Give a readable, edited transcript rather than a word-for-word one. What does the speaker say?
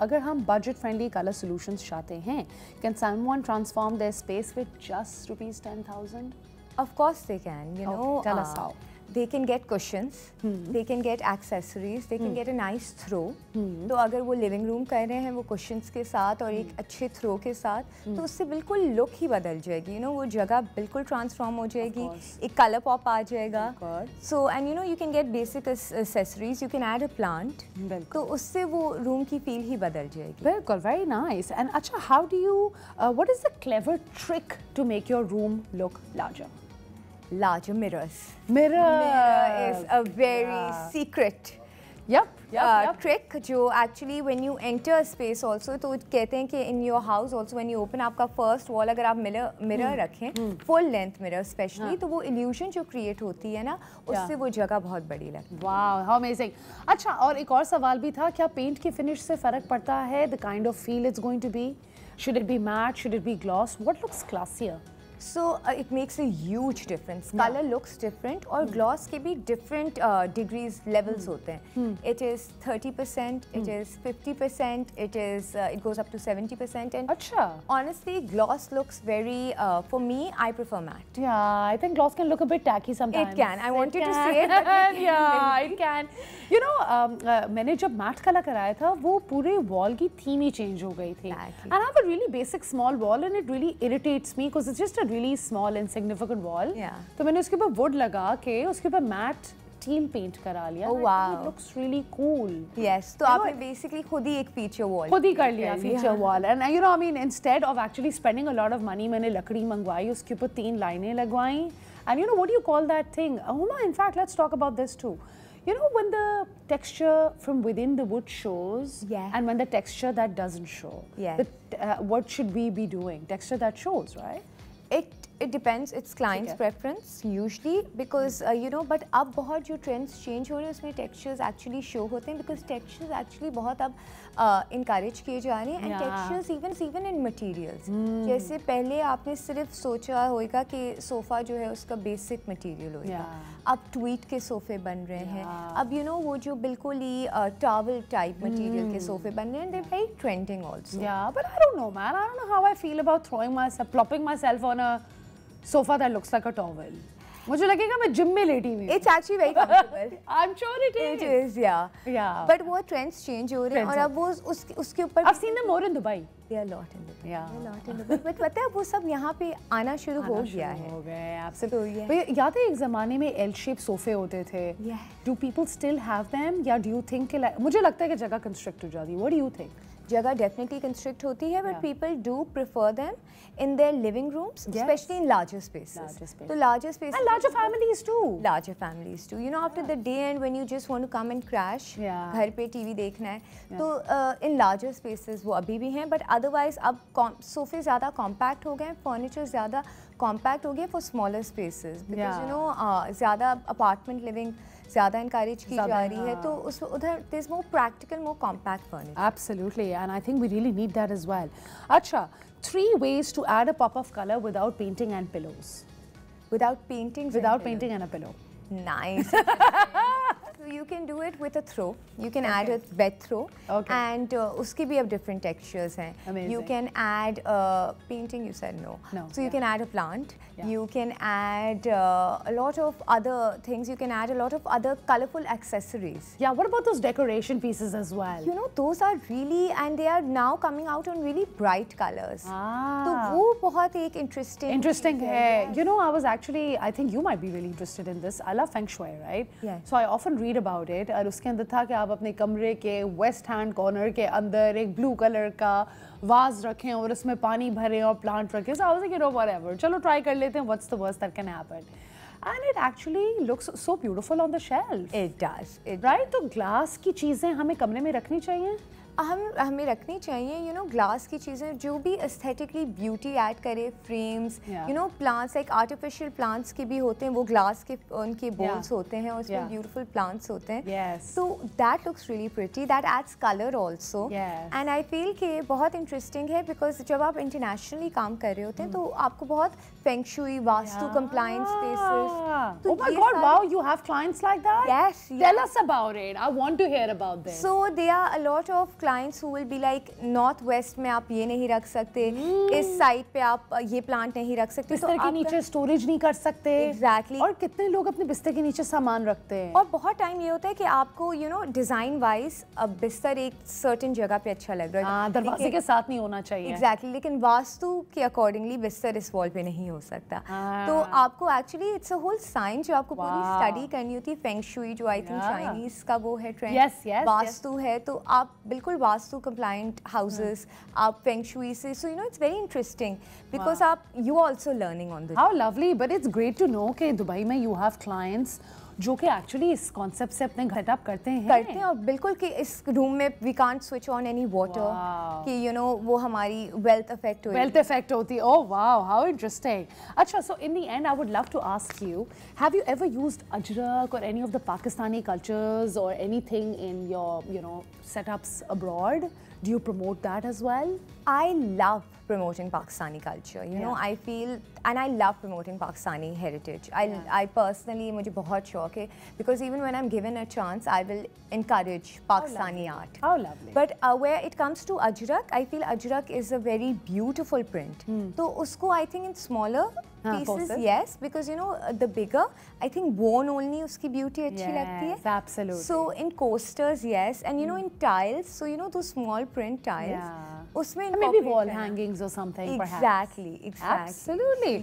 अगर हम budget friendly colour solutions चाहते हैं, can someone transform their space with just rupees 10,000? Of course they can, you know. Tell us how. They can get cushions, they can get accessories, they can get a nice throw. तो अगर वो living room कर रहे हैं वो cushions के साथ और एक अच्छे थ्रो के साथ, तो उससे बिल्कुल लुक ही बदल जाएगी. You know, वो जगह बिल्कुल ट्रांसफॉर्म हो जाएगी, एक कलर पॉप आ जाएगा. So and you know you can get basic accessories, you can add a plant. तो उससे वो रूम की फील ही बदल जाएगी. बिल्कुल, very nice. And अच्छा, how do you? What is the clever trick to make your room look larger? Larger mirrors. Mirror is a very secret trick जो actually when you enter a space also, तो कहते हैं कि in your house also when you open आपका first wall अगर आप mirror रखें full length mirror especially, तो वो illusion जो create होती है ना, उससे वो जगह बहुत बड़ी लगती है. Wow, how amazing. अच्छा, और एक और सवाल भी था, क्या पेंट के फिनिश से फर्क पड़ता है? The kind of feel it's going to be? Should it be matte? Should it be gloss? What looks classier? So it makes a huge difference. Color looks different और gloss के भी different degrees levels होते हैं. It is 30%, it is 50%, it goes up to 70%. And अच्छा. honestly, gloss looks very. For me, I prefer matte. Yeah, I think gloss can look a bit tacky sometimes. It can. I wanted to say it. But yeah, it can. You know, मैंने जब matte colour कराया था, वो पूरे wall की theme ही change हो गई थी. And I have a really basic small wall, and it really irritates me because it's just a really small insignificant wall. तो मैंने उसके ऊपर wood लगा के उसके ऊपर matte teal paint करा लिया. Oh wow, it looks really cool. Yes, तो आपने basically खुद ही एक feature wall खुद ही कर लिया feature wall. And you know, I mean, instead of actually spending a lot of money, मैंने लकड़ी मंगवाई, उसके ऊपर 3 लाइनें लगवाई. And you know, what do you call that thing? Huma, in fact, let's talk about this too. You know, when the texture from within the wood shows, and when the texture that doesn't show, what should we be doing? Texture that shows, right? It depends. It's client's preference usually because you know. But अब बहुत जो trends change हो रहे हैं उसमें textures actually show होते हैं because textures actually बहुत अब encourage किए जा रहे हैं and textures even in materials. जैसे पहले आपने सिर्फ सोचा होगा कि सोफ़ा जो है उसका basic material होगा. अब tweed के सोफ़े बन रहे हैं. अब you know वो जो बिल्कुल ही towel type material के सोफ़े बन रहे हैं. They're very trending also. Yeah, but I don't know, man. I don't know how I feel about plopping myself on a sofa that looks like a towel. मुझे लगेगा मैं जिम में लेटी हुई. It's actually very comfortable. I'm sure it is. It is, yeah. Yeah. But वो trends change हो रहे हैं और अब वो उसके ऊपर. I've seen them more in Dubai. They are a lot in Dubai. Yeah. They are a lot in Dubai. But पता है वो सब यहाँ पे आना शुरू हो गया है. हो गए, absolutely. याद है एक ज़माने में L-shaped सोफे होते थे. Yeah. Do people still have them? या do you think कि मुझे लगता है कि जगह constrict हो जाती है. What do you think? जगह definitely constrict होती है, but people do prefer them in their living rooms, especially in larger spaces. So larger spaces. And larger families too. Larger families too. You know, after the day end when you just want to come and crash, घर पे TV देखना है, तो in larger spaces वो अभी भी हैं, but otherwise अब सोफे ज़्यादा compact हो गए, furniture ज़्यादा compact हो गए for smaller spaces because you know ज़्यादा apartment living ज़्यादा encourage की जा रही है, तो उस उधर there's more practical, more compact furniture. Absolutely, and I think we really need that as well. अच्छा, 3 ways to add a pop of color without painting and pillows. Without painting. Without painting and a pillow. Nice. So you can do it with a throw. You can add a bed throw, and उसके भी अब different textures हैं. Amazing. You can add painting. You said no. No. So you can add a plant. You can add a lot of other things. You can add a lot of other colorful accessories. Yeah. What about those decoration pieces as well? You know, those are really, and they are now coming out on really bright colors. तो वो बहुत एक interesting है. You know, I was actually, I think you might be really interested in this. I love Feng Shui, right? Yeah. So I often read about it. और उसके अंदर था कि आप अपने कमरे के वेस्ट हैंड कॉर्नर के अंदर एक ब्लू कलर का वाज रखें और उसमें पानी भरें और प्लांट रखें. So I was like, you know, whatever. चलो try कर लेते हैं. What's the worst that can happen? And it actually looks so beautiful on the shelf. It does. Right? तो ग्लास की चीज़ें हमें कमरे में रखनी चाहिए. हमें रखनी चाहिए. You know, ग्लास की चीज़ें जो भी aesthetically beauty add करे, frames, you know, plants like artificial plants के भी होते हैं, वो ग्लास के उनके bowls होते हैं, उसमें beautiful plants होते हैं. Yes. So that looks really pretty. That adds color also. Yes. And I feel कि बहुत interesting है because जब आप internationally काम कर रहे होते हैं तो आपको बहुत Feng Shui, Vastu compliant spaces. Oh my God! Wow, you have clients like that? Yes. Tell us about it. I want to hear about this. So there are a lot of clients who will be like north west में आप ये नहीं रख सकते, इस side पे आप ये प्लांट नहीं रख सकते, बिस्तर के नीचे स्टोरेज नहीं कर सकते। Exactly. और कितने लोग अपने बिस्तर के नीचे सामान रखते हैं। और बहुत टाइम ये होता है कि आपको डिज़ाइन वाइज बिस्तर एक सर्टेन जगह पे अच्छा लग रहा है, दरवाजे के साथ नहीं होना चाहिए। एग्जैक्टली लेकिन वास्तु के अकॉर्डिंगली बिस्तर इस वॉल पे नहीं हो सकता। तो आपको actually it's a whole science जो आपको पूरी स्टडी करनी होती है। फेंग शुई जो आई थिंक चाइनीज का वो है ट्रेंड, वास्तु है, तो आप बिल्कुल वास्तु कंप्लायंट हाउसेस आप फेंग शुई से, so it's very interesting because आप you also learning on this. How lovely, but it's great to know कि दुबई में यू हैव क्लाइंट्स जो कि एक्चुअली इस कॉन्सेप्ट से अपने घर सेटअप करते हैं और बिल्कुल कि इस रूम में we can't switch on any water कि वो हमारी वेल्थ इफेक्ट होती है। Oh wow, how interesting. अच्छा, so in the end I would love to ask you, have you ever used ajrak or any of the Pakistani cultures or anything in your setups abroad? Do you promote that as well? I love promoting Pakistani culture. You know, I feel, and I love promoting Pakistani heritage. I personally, मुझे बहुत शौक है because even when I'm given a chance, I will encourage Pakistani art. How lovely. But where it comes to Ajrak, I feel Ajrak is a very beautiful print. तो उसको I think in smaller pieces, yes, because the bigger, I think worn only उसकी beauty अच्छी लगती है. Absolutely. So in coasters, yes, and in tiles, so those small print tiles, उसमें maybe wall hangings or something, perhaps. Exactly. Absolutely.